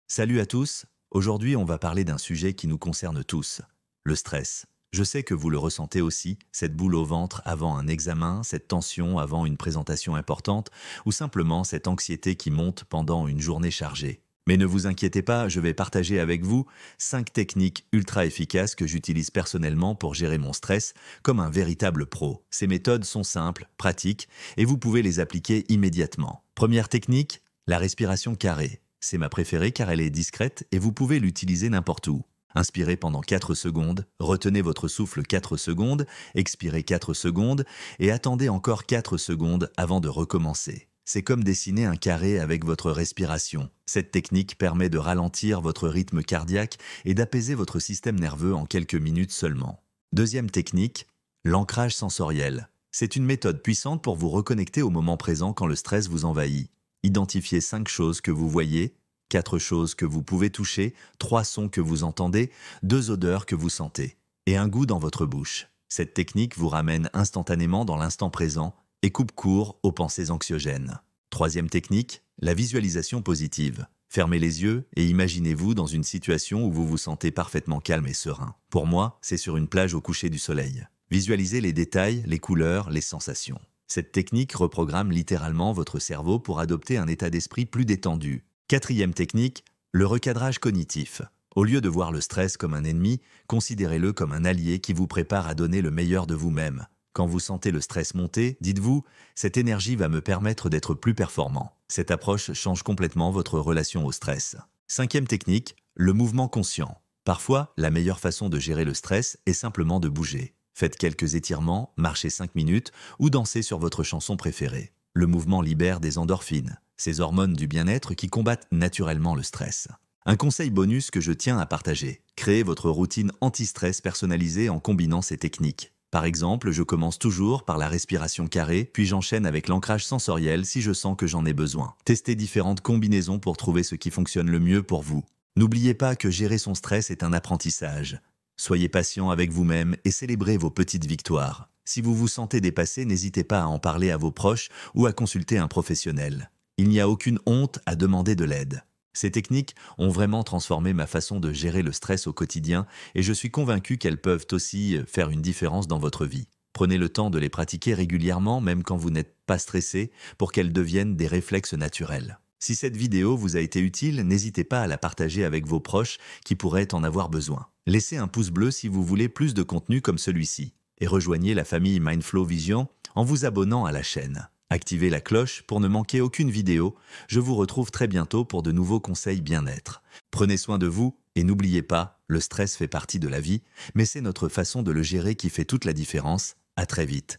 Salut à tous, aujourd'hui on va parler d'un sujet qui nous concerne tous, le stress. Je sais que vous le ressentez aussi, cette boule au ventre avant un examen, cette tension avant une présentation importante, ou simplement cette anxiété qui monte pendant une journée chargée. Mais ne vous inquiétez pas, je vais partager avec vous 5 techniques ultra efficaces que j'utilise personnellement pour gérer mon stress comme un véritable pro. Ces méthodes sont simples, pratiques, et vous pouvez les appliquer immédiatement. Première technique, la respiration carrée. C'est ma préférée car elle est discrète et vous pouvez l'utiliser n'importe où. Inspirez pendant 4 secondes, retenez votre souffle 4 secondes, expirez 4 secondes et attendez encore 4 secondes avant de recommencer. C'est comme dessiner un carré avec votre respiration. Cette technique permet de ralentir votre rythme cardiaque et d'apaiser votre système nerveux en quelques minutes seulement. Deuxième technique, l'ancrage sensoriel. C'est une méthode puissante pour vous reconnecter au moment présent quand le stress vous envahit. Identifiez 5 choses que vous voyez, 4 choses que vous pouvez toucher, 3 sons que vous entendez, 2 odeurs que vous sentez, et un goût dans votre bouche. Cette technique vous ramène instantanément dans l'instant présent et coupe court aux pensées anxiogènes. Troisième technique, la visualisation positive. Fermez les yeux et imaginez-vous dans une situation où vous vous sentez parfaitement calme et serein. Pour moi, c'est sur une plage au coucher du soleil. Visualisez les détails, les couleurs, les sensations. Cette technique reprogramme littéralement votre cerveau pour adopter un état d'esprit plus détendu. Quatrième technique, le recadrage cognitif. Au lieu de voir le stress comme un ennemi, considérez-le comme un allié qui vous prépare à donner le meilleur de vous-même. Quand vous sentez le stress monter, dites-vous « cette énergie va me permettre d'être plus performant ». Cette approche change complètement votre relation au stress. Cinquième technique, le mouvement conscient. Parfois, la meilleure façon de gérer le stress est simplement de bouger. Faites quelques étirements, marchez 5 minutes ou dansez sur votre chanson préférée. Le mouvement libère des endorphines, ces hormones du bien-être qui combattent naturellement le stress. Un conseil bonus que je tiens à partager. Créez votre routine anti-stress personnalisée en combinant ces techniques. Par exemple, je commence toujours par la respiration carrée, puis j'enchaîne avec l'ancrage sensoriel si je sens que j'en ai besoin. Testez différentes combinaisons pour trouver ce qui fonctionne le mieux pour vous. N'oubliez pas que gérer son stress est un apprentissage. Soyez patient avec vous-même et célébrez vos petites victoires. Si vous vous sentez dépassé, n'hésitez pas à en parler à vos proches ou à consulter un professionnel. Il n'y a aucune honte à demander de l'aide. Ces techniques ont vraiment transformé ma façon de gérer le stress au quotidien et je suis convaincu qu'elles peuvent aussi faire une différence dans votre vie. Prenez le temps de les pratiquer régulièrement, même quand vous n'êtes pas stressé, pour qu'elles deviennent des réflexes naturels. Si cette vidéo vous a été utile, n'hésitez pas à la partager avec vos proches qui pourraient en avoir besoin. Laissez un pouce bleu si vous voulez plus de contenu comme celui-ci. Et rejoignez la famille Mindflow Vision en vous abonnant à la chaîne. Activez la cloche pour ne manquer aucune vidéo. Je vous retrouve très bientôt pour de nouveaux conseils bien-être. Prenez soin de vous et n'oubliez pas, le stress fait partie de la vie, mais c'est notre façon de le gérer qui fait toute la différence. À très vite.